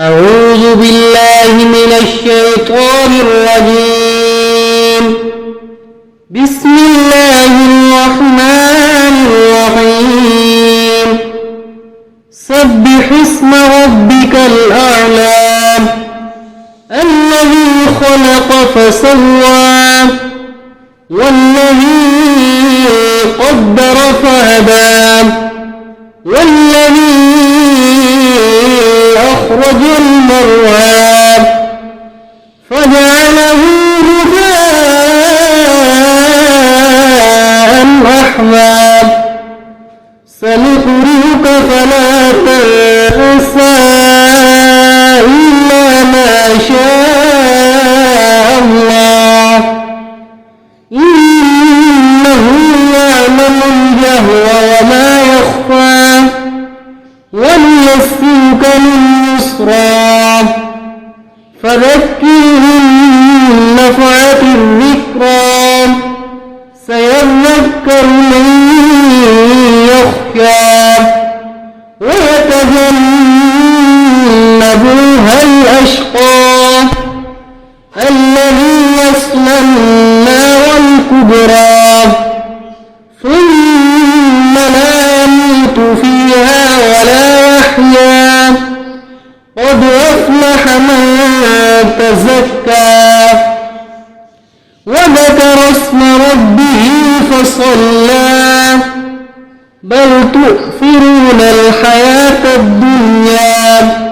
أعوذ بالله من الشيطان الرجيم. بسم الله الرحمن الرحيم. سبح اسم ربك الأعلى الذي خلق فسوى والذي قدر فهدى والذي أخرج المرعى فجعله غثاء أحوى سنقرئك فلا تنسى إلا ما شاء الله إنه يعلم الجهر وما يخفى وليسرك لليسرى فذكر إن نفعت الذكرى سيذكر من يخشى ويتجنبها الأشقى الذي يصلى النار الكبرى ثم لا يموت فيها ولا يحيا قد أفلح من تزكى وذكر اسم ربه فصلى بل تؤثرون الحياة الدنيا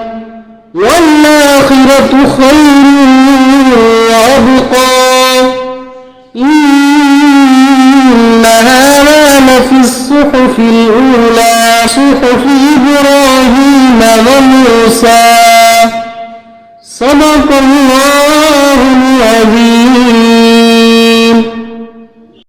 والآخرة خير وأبقى إن هذا لفي الصحف الأولى صحف إبراهيم وموسى صدق الله